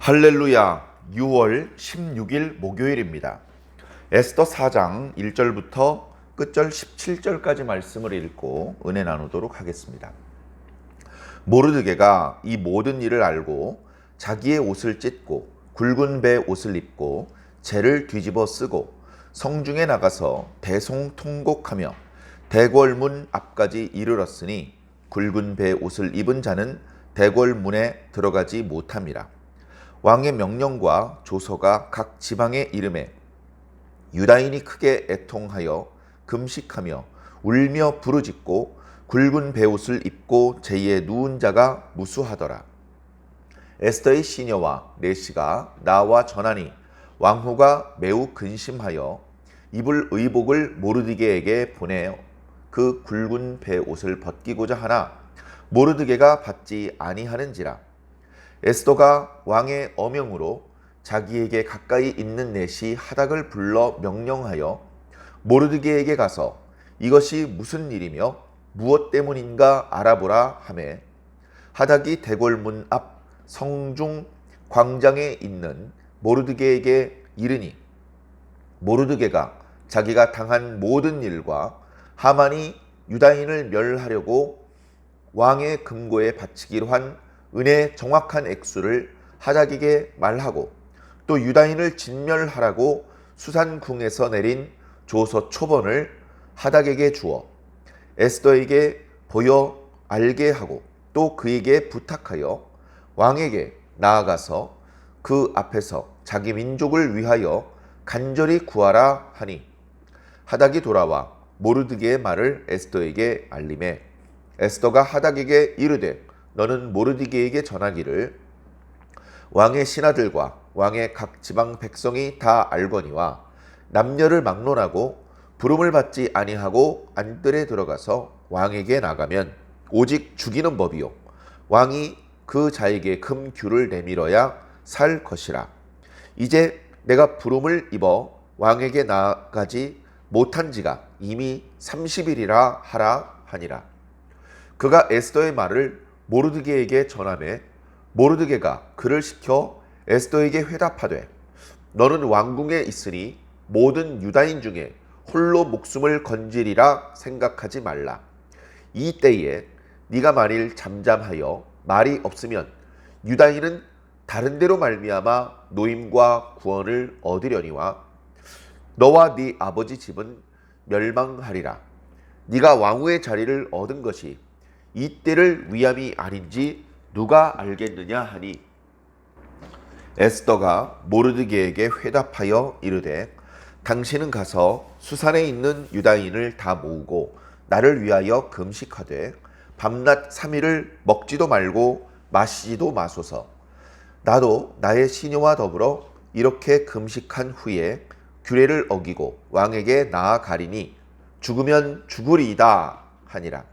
할렐루야. 6월 16일 목요일입니다. 에스더 4장 1절부터 끝절 17절까지 말씀을 읽고 은혜 나누도록 하겠습니다. 모르드게가 이 모든 일을 알고 자기의 옷을 찢고 굵은 배 옷을 입고 재를 뒤집어 쓰고 성중에 나가서 대송통곡하며 대궐문 앞까지 이르렀으니 굵은 배 옷을 입은 자는 대궐문에 들어가지 못함이라. 왕의 명령과 조서가 각 지방에 이름에 유다인이 크게 애통하여 금식하며 울며 부르짖고 굵은 베옷을 입고 제의에 누운 자가 무수하더라. 에스더의 시녀와 내시가 나와 전하니 왕후가 매우 근심하여 입을 의복을 모르드게에게 보내어 그 굵은 베옷을 벗기고자 하나 모르드게가 받지 아니하는지라. 에스더가 왕의 어명으로 자기에게 가까이 있는 내시 하닥을 불러 명령하여 모르드게에게 가서 이것이 무슨 일이며 무엇 때문인가 알아보라 하매 하닥이 대궐문 앞 성중 광장에 있는 모르드게에게 이르니 모르드게가 자기가 당한 모든 일과 하만이 유다인을 멸하려고 왕의 금고에 바치기로 한 은혜의 정확한 액수를 하닥에게 말하고 또 유다인을 진멸하라고 수산궁에서 내린 조서 초본을 하닥에게 주어 에스더에게 보여 알게 하고 또 그에게 부탁하여 왕에게 나아가서 그 앞에서 자기 민족을 위하여 간절히 구하라 하니 하닥이 돌아와 모르드게의 말을 에스더에게 알림해 에스더가 하닥에게 이르되 너는 모르드게에게 전하기를 왕의 신하들과 왕의 각 지방 백성이 다 알거니와 남녀를 막론하고 부름을 받지 아니하고 안뜰에 들어가서 왕에게 나가면 오직 죽이는 법이요 왕이 그 자에게 금 규를 내밀어야 살 것이라. 이제 내가 부름을 입어 왕에게 나가지 못한 지가 이미 30일이라 하라 하니라. 그가 에스더의 말을 모르드게에게 전하매 모르드게가 그를 시켜 에스더에게 회답하되 너는 왕궁에 있으니 모든 유다인 중에 홀로 목숨을 건지리라 생각하지 말라. 이 때에 네가 만일 잠잠하여 말이 없으면 유다인은 다른 데로 말미암아 노임과 구원을 얻으려니와 너와 네 아버지 집은 멸망하리라. 네가 왕후의 자리를 얻은 것이 이 때를 위함이 아닌지 누가 알겠느냐 하니 에스더가 모르드게에게 회답하여 이르되 당신은 가서 수산에 있는 유다인을 다 모으고 나를 위하여 금식하되 밤낮 3일을 먹지도 말고 마시지도 마소서. 나도 나의 시녀와 더불어 이렇게 금식한 후에 규례를 어기고 왕에게 나아가리니 죽으면 죽으리이다 하니라.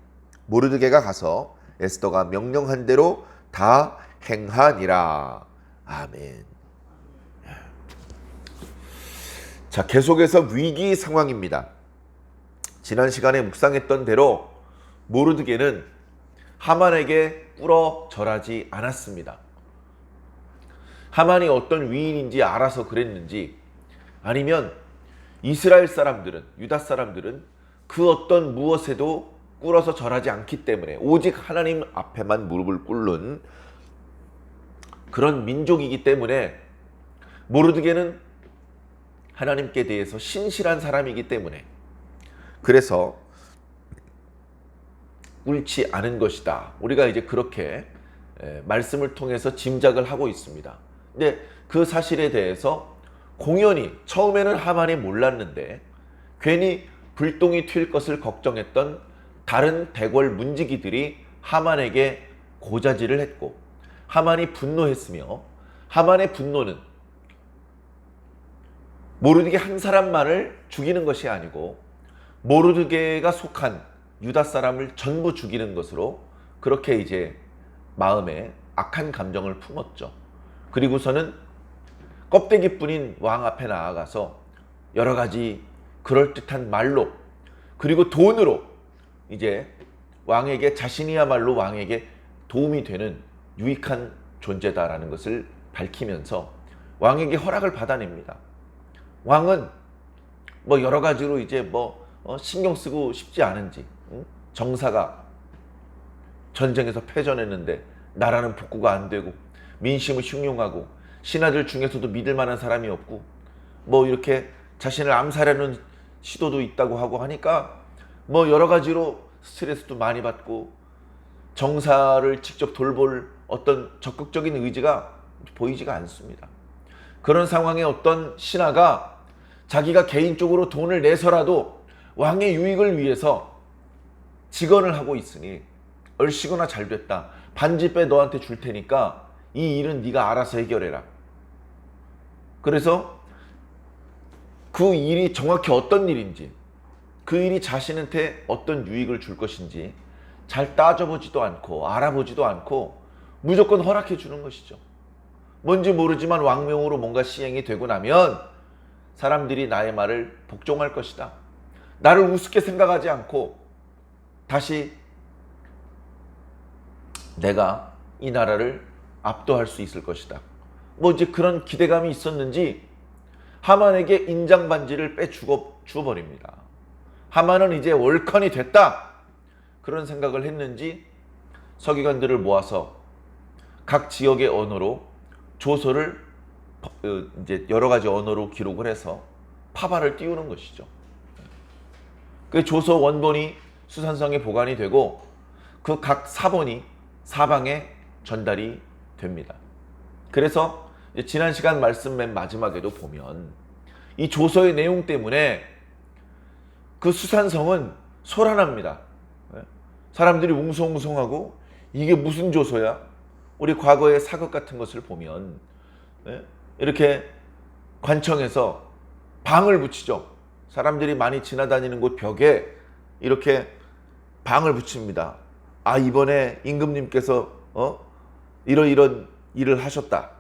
모르드게가 가서 에스더가 명령한 대로 다 행하니라. 아멘. 자, 계속해서 위기 상황입니다. 지난 시간에 묵상했던 대로 모르드게는 하만에게 꿇어 절하지 않았습니다. 하만이 어떤 위인인지 알아서 그랬는지 아니면 이스라엘 사람들은, 유다 사람들은 그 어떤 무엇에도 꿇어서 절하지 않기 때문에 오직 하나님 앞에만 무릎을 꿇는 그런 민족이기 때문에 모르드게는 하나님께 대해서 신실한 사람이기 때문에 그래서 꿇지 않은 것이다. 우리가 이제 그렇게 말씀을 통해서 짐작을 하고 있습니다. 근데 그 사실에 대해서 공연히 처음에는 하만이 몰랐는데 괜히 불똥이 튈 것을 걱정했던 다른 대궐 문지기들이 하만에게 고자질을 했고 하만이 분노했으며 하만의 분노는 모르드게 한 사람만을 죽이는 것이 아니고 모르드게가 속한 유다 사람을 전부 죽이는 것으로 그렇게 이제 마음에 악한 감정을 품었죠. 그리고서는 껍데기뿐인 왕 앞에 나아가서 여러 가지 그럴듯한 말로 그리고 돈으로 이제 왕에게 자신이야말로 왕에게 도움이 되는 유익한 존재다라는 것을 밝히면서 왕에게 허락을 받아냅니다. 왕은 뭐 여러 가지로 이제 신경 쓰고 싶지 않은지, 정사가 전쟁에서 패전했는데 나라는 복구가 안 되고 민심은 흉흉하고 신하들 중에서도 믿을 만한 사람이 없고 이렇게 자신을 암살하는 시도도 있다고 하고 하니까 여러 가지로 스트레스도 많이 받고 정사를 직접 돌볼 어떤 적극적인 의지가 보이지가 않습니다. 그런 상황에 어떤 신하가 자기가 개인적으로 돈을 내서라도 왕의 유익을 위해서 직언을 하고 있으니 얼씨구나 잘됐다. 반지배 너한테 줄 테니까 이 일은 네가 알아서 해결해라. 그래서 그 일이 정확히 어떤 일인지, 그 일이 자신한테 어떤 유익을 줄 것인지 잘 따져보지도 않고 알아보지도 않고 무조건 허락해 주는 것이죠. 뭔지 모르지만 왕명으로 뭔가 시행이 되고 나면 사람들이 나의 말을 복종할 것이다. 나를 우습게 생각하지 않고 다시 내가 이 나라를 압도할 수 있을 것이다. 이제 그런 기대감이 있었는지 하만에게 인장 반지를 주어버립니다. 하만은 이제 월컨이 됐다. 그런 생각을 했는지 서기관들을 모아서 각 지역의 언어로 조서를 이제 여러 가지 언어로 기록을 해서 파발을 띄우는 것이죠. 그 조서 원본이 수산성에 보관이 되고 그 각 사본이 사방에 전달이 됩니다. 그래서 지난 시간 말씀 맨 마지막에도 보면 이 조서의 내용 때문에 그 수산성은 소란합니다. 사람들이 웅성웅성하고 이게 무슨 조서야? 우리 과거의 사극 같은 것을 보면 이렇게 관청에서 방을 붙이죠. 사람들이 많이 지나다니는 곳 벽에 이렇게 방을 붙입니다. 아, 이번에 임금님께서 이런 일을 하셨다.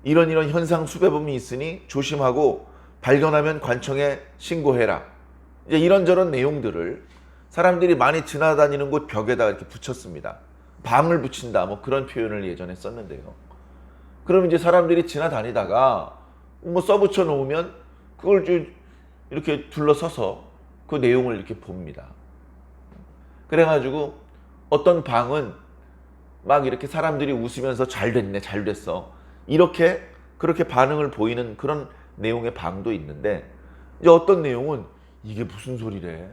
이런 현상 수배범이 있으니 조심하고 발견하면 관청에 신고해라. 이제 이런저런 내용들을 사람들이 많이 지나다니는 곳 벽에다 이렇게 붙였습니다. 방을 붙인다. 그런 표현을 예전에 썼는데요. 그럼 이제 사람들이 지나다니다가 써붙여 놓으면 그걸 좀 이렇게 둘러서서 그 내용을 이렇게 봅니다. 그래가지고 어떤 방은 막 이렇게 사람들이 웃으면서 잘 됐네, 잘 됐어. 그렇게 반응을 보이는 그런 내용의 방도 있는데 이제 어떤 내용은 이게 무슨 소리래?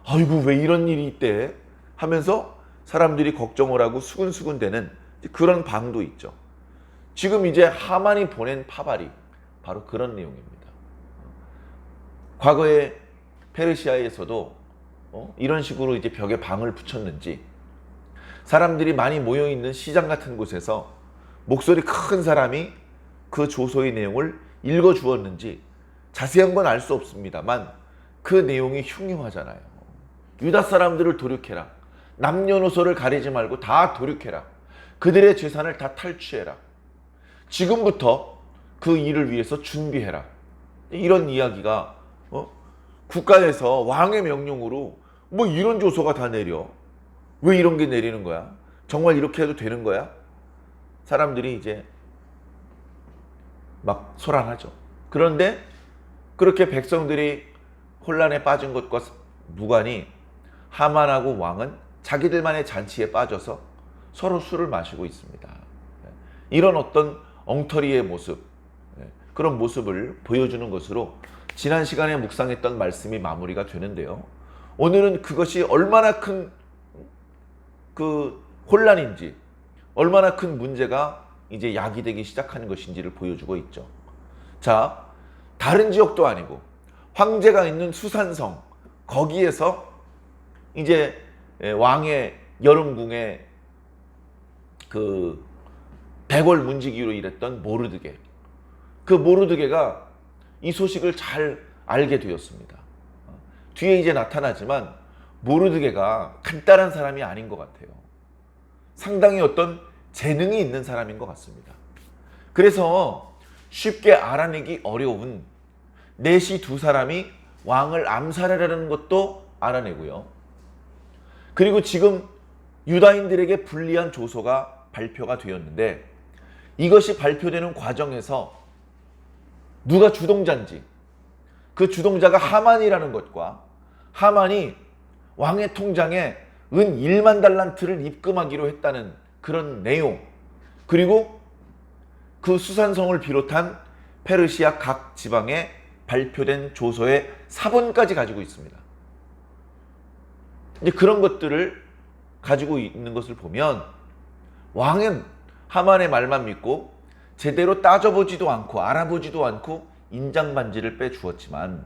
아이고, 왜 이런 일이 있대? 하면서 사람들이 걱정을 하고 수근수근 되는 그런 방도 있죠. 지금 이제 하만이 보낸 파발이 바로 그런 내용입니다. 과거에 페르시아에서도 이런 식으로 이제 벽에 방을 붙였는지 사람들이 많이 모여 있는 시장 같은 곳에서 목소리 큰 사람이 그 조서의 내용을 읽어 주었는지 자세한 건 알 수 없습니다만 그 내용이 흉흉하잖아요. 유다 사람들을 도륙해라. 남녀노소를 가리지 말고 다 도륙해라. 그들의 재산을 다 탈취해라. 지금부터 그 일을 위해서 준비해라. 이런 이야기가 국가에서 왕의 명령으로 이런 조서가 다 내려. 왜 이런 게 내리는 거야? 정말 이렇게 해도 되는 거야? 사람들이 이제 막 소란하죠. 그런데 그렇게 백성들이 혼란에 빠진 것과 무관히 하만하고 왕은 자기들만의 잔치에 빠져서 서로 술을 마시고 있습니다. 이런 어떤 엉터리의 모습, 그런 모습을 보여주는 것으로 지난 시간에 묵상했던 말씀이 마무리가 되는데요. 오늘은 그것이 얼마나 큰 그 혼란인지, 얼마나 큰 문제가 이제 야기되기 시작하는 것인지를 보여주고 있죠. 자, 다른 지역도 아니고 황제가 있는 수산성, 거기에서 이제 왕의 여름궁에 그 백월 문지기로 일했던 모르드게, 그 모르드게가 이 소식을 잘 알게 되었습니다. 뒤에 이제 나타나지만 모르드게가 간단한 사람이 아닌 것 같아요. 상당히 어떤 재능이 있는 사람인 것 같습니다. 그래서 쉽게 알아내기 어려운 넷이 두 사람이 왕을 암살하려는 것도 알아내고요. 그리고 지금 유다인들에게 불리한 조서가 발표가 되었는데 이것이 발표되는 과정에서 누가 주동자인지, 그 주동자가 하만이라는 것과 하만이 왕의 통장에 은 1만 달란트를 입금하기로 했다는 그런 내용, 그리고 그 수산성을 비롯한 페르시아 각 지방에 발표된 조서의 사본까지 가지고 있습니다. 이제 그런 것들을 가지고 있는 것을 보면 왕은 하만의 말만 믿고 제대로 따져보지도 않고 알아보지도 않고 인장반지를 빼주었지만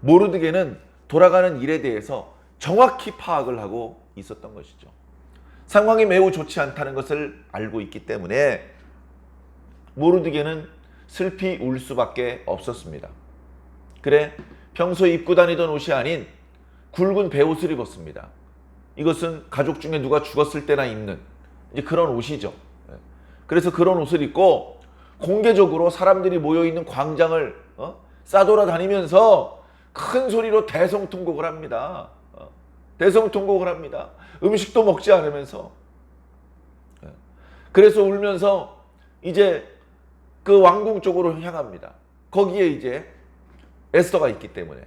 모르드게는 돌아가는 일에 대해서 정확히 파악을 하고 있었던 것이죠. 상황이 매우 좋지 않다는 것을 알고 있기 때문에 모르드게는 슬피 울 수밖에 없었습니다. 그래, 평소에 입고 다니던 옷이 아닌 굵은 베옷을 입었습니다. 이것은 가족 중에 누가 죽었을 때나 입는 이제 그런 옷이죠. 그래서 그런 옷을 입고 공개적으로 사람들이 모여있는 광장을 싸돌아다니면서 큰 소리로 대성통곡을 합니다. 대성통곡을 합니다. 음식도 먹지 않으면서. 그래서 울면서 이제 그 왕궁 쪽으로 향합니다. 거기에 이제 에스더가 있기 때문에.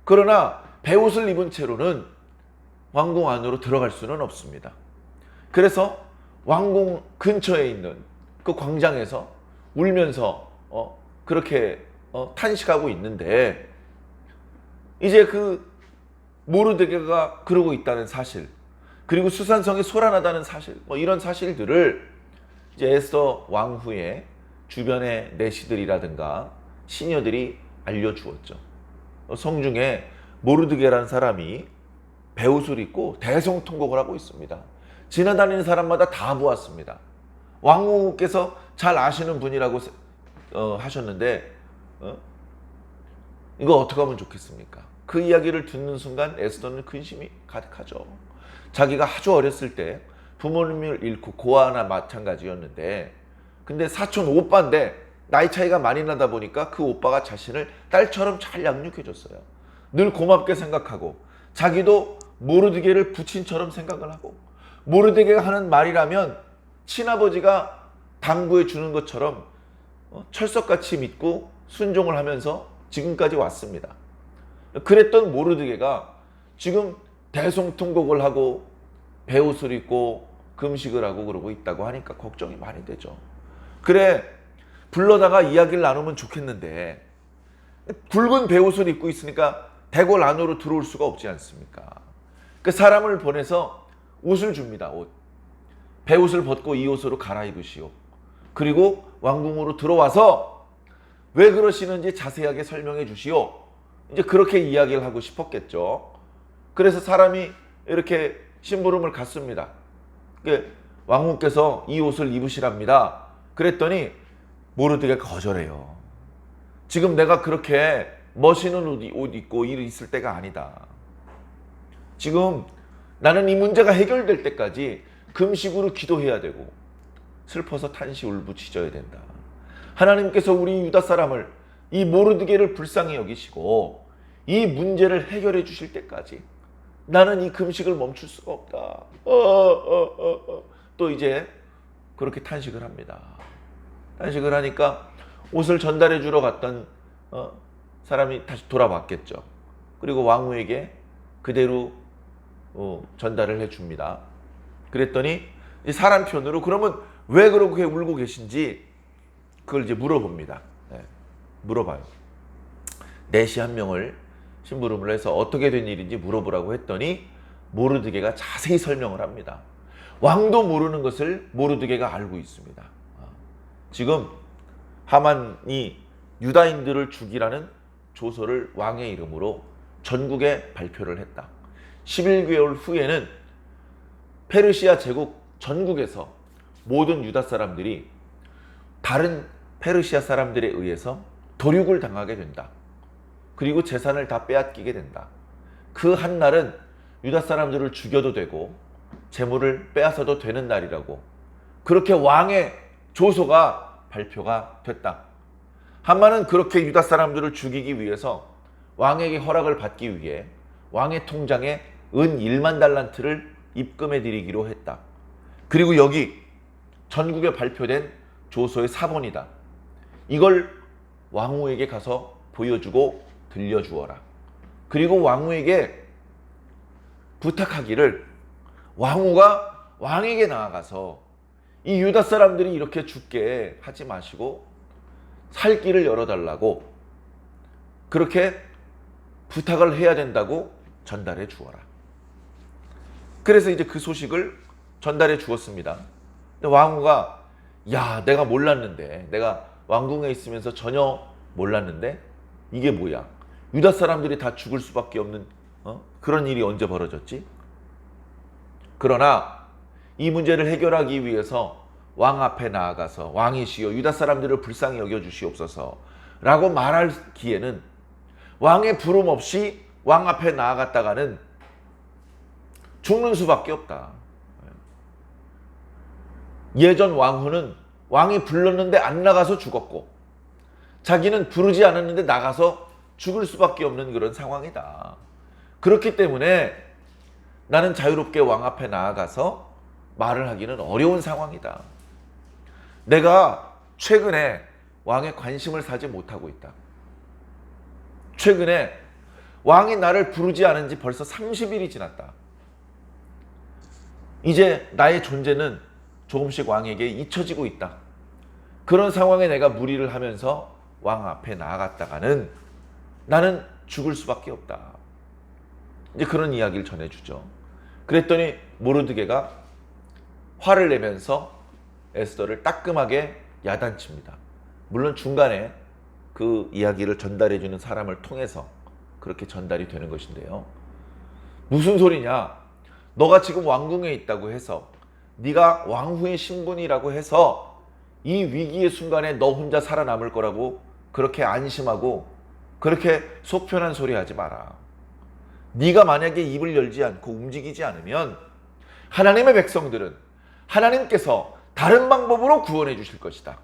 그러나 베옷을 입은 채로는 왕궁 안으로 들어갈 수는 없습니다. 그래서 왕궁 근처에 있는 그 광장에서 울면서 그렇게 탄식하고 있는데, 이제 그 모르드게가 그러고 있다는 사실, 그리고 수산성이 소란하다는 사실, 이런 사실들을 이제 에스더 왕후의 주변의 내시들이라든가 시녀들이 알려주었죠. 성중에 모르드게라는 사람이 베옷을 입고 대성통곡을 하고 있습니다. 지나다니는 사람마다 다 보았습니다. 왕후께서 잘 아시는 분이라고 하셨는데 이거 어떻게 하면 좋겠습니까? 그 이야기를 듣는 순간 에스더는 근심이 가득하죠. 자기가 아주 어렸을 때 부모님을 잃고 고아나 마찬가지였는데, 근데 사촌 오빠인데 나이 차이가 많이 나다 보니까 그 오빠가 자신을 딸처럼 잘 양육해줬어요. 늘 고맙게 생각하고 자기도 모르드게를 부친처럼 생각을 하고, 모르드게가 하는 말이라면 친아버지가 당부해 주는 것처럼 철석같이 믿고 순종을 하면서 지금까지 왔습니다. 그랬던 모르드게가 지금 대성통곡을 하고 베옷을 입고 금식을 하고 그러고 있다고 하니까 걱정이 많이 되죠. 그래, 불러다가 이야기를 나누면 좋겠는데 굵은 베옷을 입고 있으니까 대궐 안으로 들어올 수가 없지 않습니까? 그 사람을 보내서 옷을 줍니다. 옷. 베옷을 벗고 이 옷으로 갈아입으시오. 그리고 왕궁으로 들어와서 왜 그러시는지 자세하게 설명해 주시오. 이제 그렇게 이야기를 하고 싶었겠죠. 그래서 사람이 이렇게 심부름을 갔습니다. 왕후께서 이 옷을 입으시랍니다. 그랬더니 모르드게가 거절해요. 지금 내가 그렇게 멋있는 옷 입고 있을 때가 아니다. 지금 나는 이 문제가 해결될 때까지 금식으로 기도해야 되고 슬퍼서 탄시 울부짖어야 된다. 하나님께서 우리 유다 사람을, 이 모르드게를 불쌍히 여기시고 이 문제를 해결해 주실 때까지 나는 이 금식을 멈출 수가 없다. 또 이제 그렇게 탄식을 합니다. 탄식을 하니까 옷을 전달해 주러 갔던 사람이 다시 돌아왔겠죠. 그리고 왕후에게 그대로 전달을 해 줍니다. 그랬더니 사람 편으로 그러면 왜 그렇게 울고 계신지 그걸 이제 물어봅니다. 물어봐요. 내시 한 명을 심부름을 해서 어떻게 된 일인지 물어보라고 했더니 모르드게가 자세히 설명을 합니다. 왕도 모르는 것을 모르드게가 알고 있습니다. 지금 하만이 유다인들을 죽이라는 조서를 왕의 이름으로 전국에 발표를 했다. 11개월 후에는 페르시아 제국 전국에서 모든 유다 사람들이 다른 페르시아 사람들에 의해서 도륙을 당하게 된다. 그리고 재산을 다 빼앗기게 된다. 그 한 날은 유다 사람들을 죽여도 되고 재물을 빼앗아도 되는 날이라고, 그렇게 왕의 조서가 발표가 됐다. 하만은 그렇게 유다 사람들을 죽이기 위해서 왕에게 허락을 받기 위해 왕의 통장에 은 1만 달란트를 입금해 드리기로 했다. 그리고 여기 전국에 발표된 조서의 사본이다. 이걸 왕후에게 가서 보여주고 들려주어라. 그리고 왕후에게 부탁하기를 왕후가 왕에게 나아가서 이 유다 사람들이 이렇게 죽게 하지 마시고 살 길을 열어달라고 그렇게 부탁을 해야 된다고 전달해 주어라. 그래서 이제 그 소식을 전달해 주었습니다. 근데 왕후가 야, 내가 몰랐는데, 내가 왕궁에 있으면서 전혀 몰랐는데 이게 뭐야? 유다 사람들이 다 죽을 수밖에 없는 그런 일이 언제 벌어졌지? 그러나 이 문제를 해결하기 위해서 왕 앞에 나아가서 왕이시여 유다 사람들을 불쌍히 여겨주시옵소서 라고 말할 기에는 왕의 부름 없이 왕 앞에 나아갔다가는 죽는 수밖에 없다. 예전 왕후는 왕이 불렀는데 안 나가서 죽었고 자기는 부르지 않았는데 나가서 죽을 수밖에 없는 그런 상황이다. 그렇기 때문에 나는 자유롭게 왕 앞에 나아가서 말을 하기는 어려운 상황이다. 내가 최근에 왕의 관심을 사지 못하고 있다. 최근에 왕이 나를 부르지 않은 지 벌써 30일이 지났다. 이제 나의 존재는 조금씩 왕에게 잊혀지고 있다. 그런 상황에 내가 무리를 하면서 왕 앞에 나아갔다가는 나는 죽을 수밖에 없다. 이제 그런 이야기를 전해주죠. 그랬더니 모르드게가 화를 내면서 에스더를 따끔하게 야단칩니다. 물론 중간에 그 이야기를 전달해주는 사람을 통해서 그렇게 전달이 되는 것인데요. 무슨 소리냐? 너가 지금 왕궁에 있다고 해서 네가 왕후의 신분이라고 해서 이 위기의 순간에 너 혼자 살아남을 거라고 그렇게 안심하고 그렇게 속 편한 소리 하지 마라. 네가 만약에 입을 열지 않고 움직이지 않으면 하나님의 백성들은 하나님께서 다른 방법으로 구원해 주실 것이다.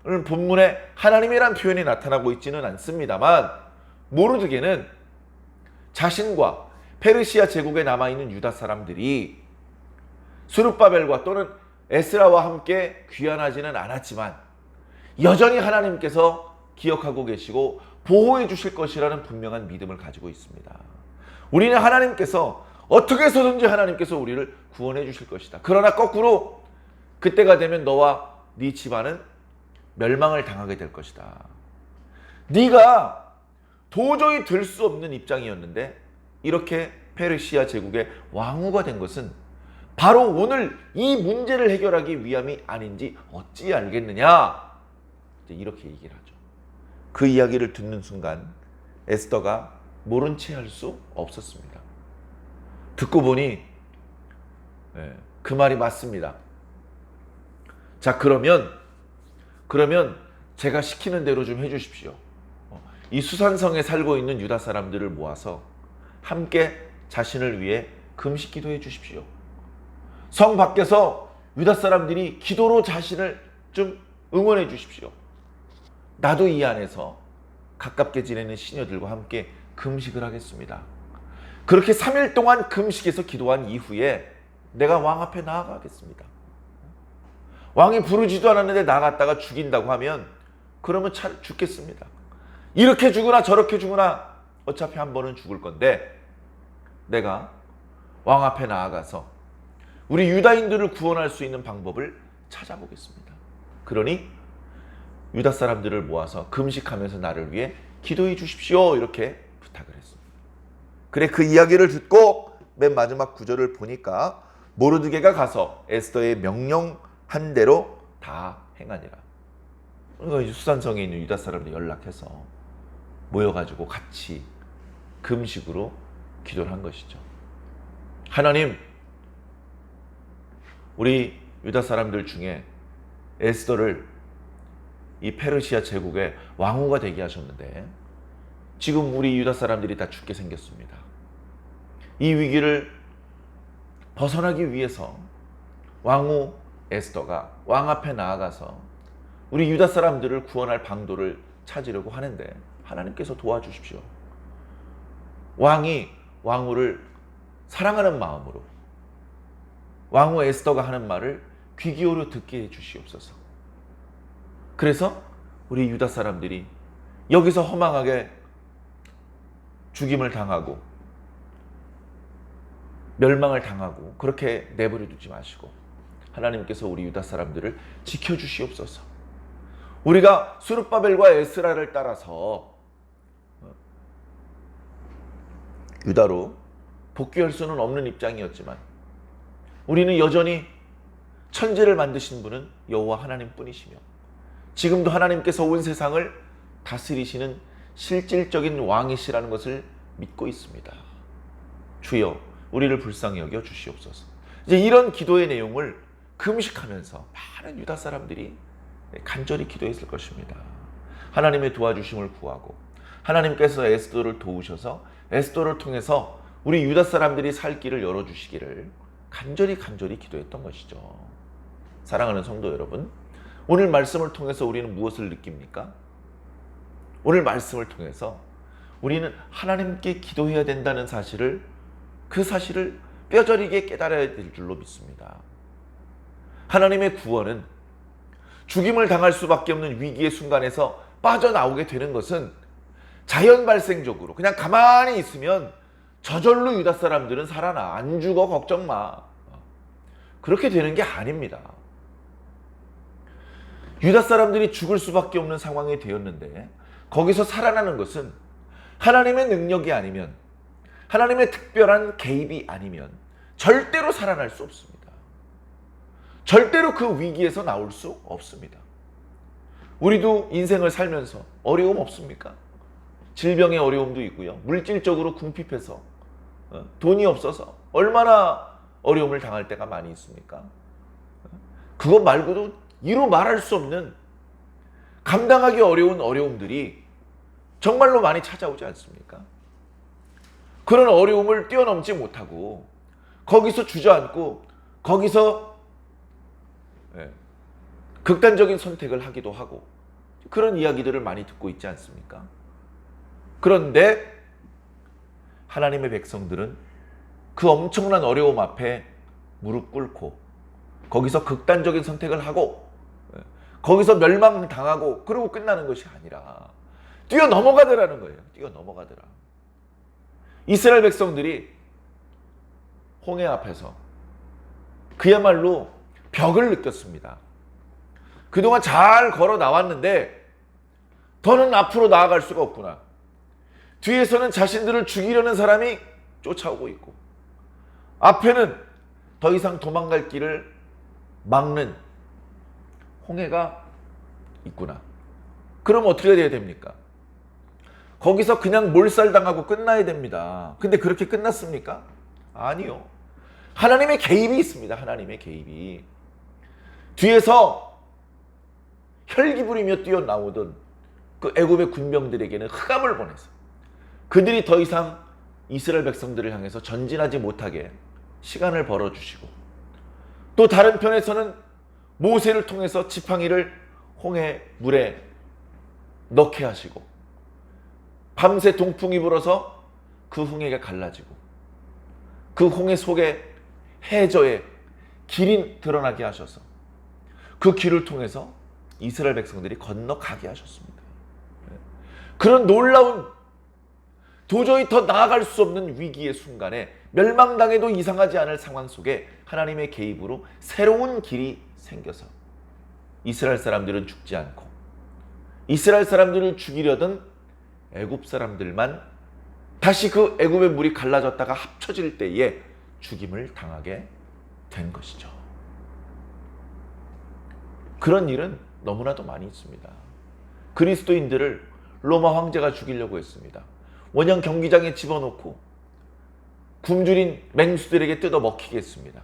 오늘 본문에 하나님이란 표현이 나타나고 있지는 않습니다만 모르드게는 자신과 페르시아 제국에 남아있는 유다 사람들이 스룹바벨과 또는 에스라와 함께 귀환하지는 않았지만 여전히 하나님께서 기억하고 계시고 보호해 주실 것이라는 분명한 믿음을 가지고 있습니다. 우리는 하나님께서 어떻게 해서든지 하나님께서 우리를 구원해 주실 것이다. 그러나 거꾸로 그때가 되면 너와 네 집안은 멸망을 당하게 될 것이다. 네가 도저히 될 수 없는 입장이었는데 이렇게 페르시아 제국의 왕후가 된 것은 바로 오늘 이 문제를 해결하기 위함이 아닌지 어찌 알겠느냐? 이렇게 얘기를 하죠. 그 이야기를 듣는 순간 에스더가 모른 채 할 수 없었습니다. 듣고 보니 그 말이 맞습니다. 자, 그러면 제가 시키는 대로 좀 해주십시오. 이 수산성에 살고 있는 유다 사람들을 모아서 함께 자신을 위해 금식 기도해 주십시오. 성 밖에서 유다 사람들이 기도로 자신을 좀 응원해 주십시오. 나도 이 안에서 가깝게 지내는 시녀들과 함께 금식을 하겠습니다. 그렇게 3일 동안 금식해서 기도한 이후에 내가 왕 앞에 나아가겠습니다. 왕이 부르지도 않았는데 나갔다가 죽인다고 하면 그러면 죽겠습니다. 이렇게 죽으나 저렇게 죽으나 어차피 한 번은 죽을 건데 내가 왕 앞에 나아가서 우리 유다인들을 구원할 수 있는 방법을 찾아보겠습니다. 그러니 유다 사람들을 모아서 금식하면서 나를 위해 기도해 주십시오. 이렇게 부탁을 했습니다. 그래, 그 이야기를 듣고 맨 마지막 구절을 보니까 모르드게가 가서 에스더의 명령한 대로 다 행하니라. 그러니까 수산성에 있는 유다 사람들이 연락해서 모여가지고 같이 금식으로 기도를 한 것이죠. 하나님, 우리 유다 사람들 중에 에스더를 이 페르시아 제국의 왕후가 되게 하셨는데 지금 우리 유다 사람들이 다 죽게 생겼습니다. 이 위기를 벗어나기 위해서 왕후 에스더가 왕 앞에 나아가서 우리 유다 사람들을 구원할 방도를 찾으려고 하는데 하나님께서 도와주십시오. 왕이 왕후를 사랑하는 마음으로 왕후 에스더가 하는 말을 귀 기울여 듣게 해 주시옵소서. 그래서 우리 유다 사람들이 여기서 허망하게 죽임을 당하고 멸망을 당하고 그렇게 내버려 두지 마시고 하나님께서 우리 유다 사람들을 지켜주시옵소서. 우리가 스룹바벨과 에스라를 따라서 유다로 복귀할 수는 없는 입장이었지만 우리는 여전히 천지를 만드신 분은 여호와 하나님뿐이시며 지금도 하나님께서 온 세상을 다스리시는 실질적인 왕이시라는 것을 믿고 있습니다. 주여 우리를 불쌍히 여겨 주시옵소서. 이제 이런 기도의 내용을 금식하면서 많은 유다 사람들이 간절히 기도했을 것입니다. 하나님의 도와주심을 구하고 하나님께서 에스더를 도우셔서 에스더를 통해서 우리 유다 사람들이 살 길을 열어주시기를 간절히 기도했던 것이죠. 사랑하는 성도 여러분, 오늘 말씀을 통해서 우리는 무엇을 느낍니까? 오늘 말씀을 통해서 우리는 하나님께 기도해야 된다는 사실을, 그 사실을 뼈저리게 깨달아야 될 줄로 믿습니다. 하나님의 구원은 죽임을 당할 수밖에 없는 위기의 순간에서 빠져나오게 되는 것은 자연 발생적으로 그냥 가만히 있으면 저절로 유다 사람들은 살아나, 안 죽어, 걱정 마, 그렇게 되는 게 아닙니다. 유다 사람들이 죽을 수밖에 없는 상황이 되었는데 거기서 살아나는 것은 하나님의 능력이 아니면, 하나님의 특별한 개입이 아니면 절대로 살아날 수 없습니다. 절대로 그 위기에서 나올 수 없습니다. 우리도 인생을 살면서 어려움 없습니까? 질병의 어려움도 있고요. 물질적으로 궁핍해서 돈이 없어서 얼마나 어려움을 당할 때가 많이 있습니까? 그것 말고도 이루 말할 수 없는 감당하기 어려운 어려움들이 정말로 많이 찾아오지 않습니까? 그런 어려움을 뛰어넘지 못하고 거기서 주저앉고 거기서 극단적인 선택을 하기도 하고 그런 이야기들을 많이 듣고 있지 않습니까? 그런데 하나님의 백성들은 그 엄청난 어려움 앞에 무릎 꿇고 거기서 극단적인 선택을 하고 거기서 멸망당하고 그러고 끝나는 것이 아니라 뛰어넘어가더라는 거예요. 뛰어넘어가더라. 이스라엘 백성들이 홍해 앞에서 그야말로 벽을 느꼈습니다. 그동안 잘 걸어 나왔는데 더는 앞으로 나아갈 수가 없구나. 뒤에서는 자신들을 죽이려는 사람이 쫓아오고 있고 앞에는 더 이상 도망갈 길을 막는 홍해가 있구나. 그럼 어떻게 해야 됩니까? 거기서 그냥 몰살당하고 끝나야 됩니다. 근데 그렇게 끝났습니까? 아니요. 하나님의 개입이 있습니다. 하나님의 개입이. 뒤에서 혈기 부리며 뛰어나오던 그 애굽의 군병들에게는 흑암을 보내서 그들이 더 이상 이스라엘 백성들을 향해서 전진하지 못하게 시간을 벌어주시고 또 다른 편에서는 모세를 통해서 지팡이를 홍해 물에 넣게 하시고 밤새 동풍이 불어서 그 홍해가 갈라지고 그 홍해 속에 해저에 길이 드러나게 하셔서 그 길을 통해서 이스라엘 백성들이 건너가게 하셨습니다. 그런 놀라운, 도저히 더 나아갈 수 없는 위기의 순간에 멸망당해도 이상하지 않을 상황 속에 하나님의 개입으로 새로운 길이 생겨서 이스라엘 사람들은 죽지 않고 이스라엘 사람들을 죽이려던 애굽 사람들만 다시 그 애굽의 물이 갈라졌다가 합쳐질 때에 죽임을 당하게 된 것이죠. 그런 일은 너무나도 많이 있습니다. 그리스도인들을 로마 황제가 죽이려고 했습니다. 원형 경기장에 집어넣고 굶주린 맹수들에게 뜯어 먹히게 했습니다.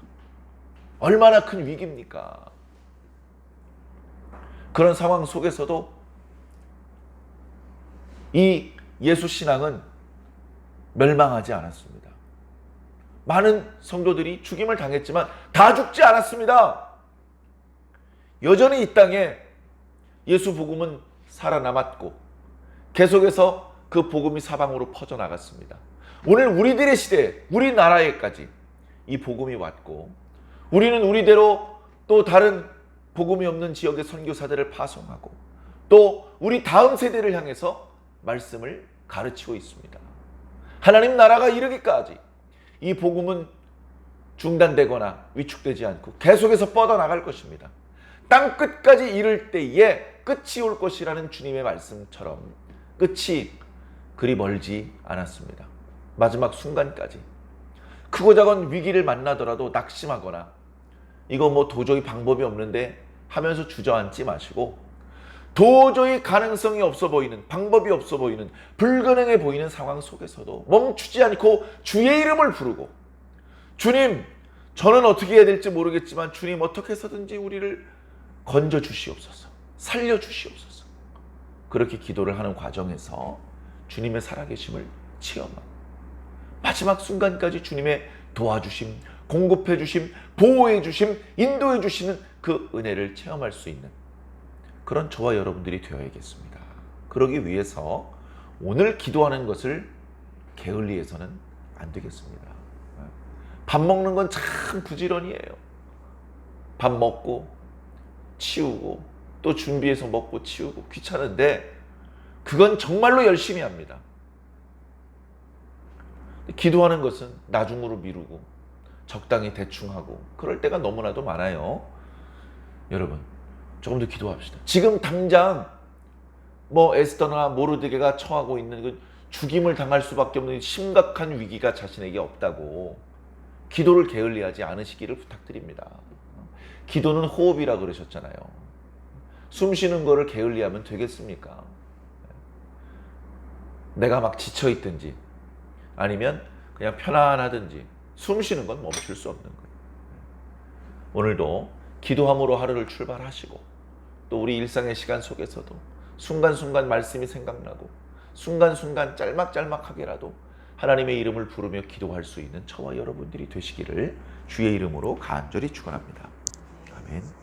얼마나 큰 위기입니까? 그런 상황 속에서도 이 예수 신앙은 멸망하지 않았습니다. 많은 성도들이 죽임을 당했지만 다 죽지 않았습니다. 여전히 이 땅에 예수 복음은 살아남았고 계속해서 그 복음이 사방으로 퍼져나갔습니다. 오늘 우리들의 시대에, 우리나라에까지 이 복음이 왔고 우리는 우리대로 또 다른 복음이 없는 지역의 선교사들을 파송하고 또 우리 다음 세대를 향해서 말씀을 가르치고 있습니다. 하나님 나라가 이르기까지 이 복음은 중단되거나 위축되지 않고 계속해서 뻗어나갈 것입니다. 땅 끝까지 이를 때에 끝이 올 것이라는 주님의 말씀처럼 끝이 그리 멀지 않았습니다. 마지막 순간까지 크고 작은 위기를 만나더라도 낙심하거나 이거 뭐 도저히 방법이 없는데 하면서 주저앉지 마시고 도저히 가능성이 없어 보이는, 방법이 없어 보이는, 불가능해 보이는 상황 속에서도 멈추지 않고 주의 이름을 부르고 주님, 저는 어떻게 해야 될지 모르겠지만 주님 어떻게 해서든지 우리를 건져 주시옵소서, 살려 주시옵소서. 그렇게 기도를 하는 과정에서 주님의 살아계심을 체험하고 마지막 순간까지 주님의 도와주심, 공급해 주심, 보호해 주심, 인도해 주시는 그 은혜를 체험할 수 있는 그런 저와 여러분들이 되어야겠습니다. 그러기 위해서 오늘 기도하는 것을 게을리해서는 안 되겠습니다. 밥 먹는 건 참 부지런이에요. 밥 먹고 치우고 또 준비해서 먹고 치우고 귀찮은데 그건 정말로 열심히 합니다. 기도하는 것은 나중으로 미루고 적당히 대충 하고 그럴 때가 너무나도 많아요. 여러분 조금 더 기도합시다. 지금 당장 뭐 에스더나 모르드게가 처하고 있는 그 죽임을 당할 수밖에 없는 심각한 위기가 자신에게 없다고 기도를 게을리하지 않으시기를 부탁드립니다. 기도는 호흡이라 그러셨잖아요. 숨 쉬는 거를 게을리하면 되겠습니까? 내가 막 지쳐있든지 아니면 그냥 편안하든지 숨 쉬는 건 멈출 수 없는 거예요. 오늘도 기도함으로 하루를 출발하시고 또 우리 일상의 시간 속에서도 순간순간 말씀이 생각나고 순간순간 짤막짤막하게라도 하나님의 이름을 부르며 기도할 수 있는 저와 여러분들이 되시기를 주의 이름으로 간절히 축원합니다. 아멘.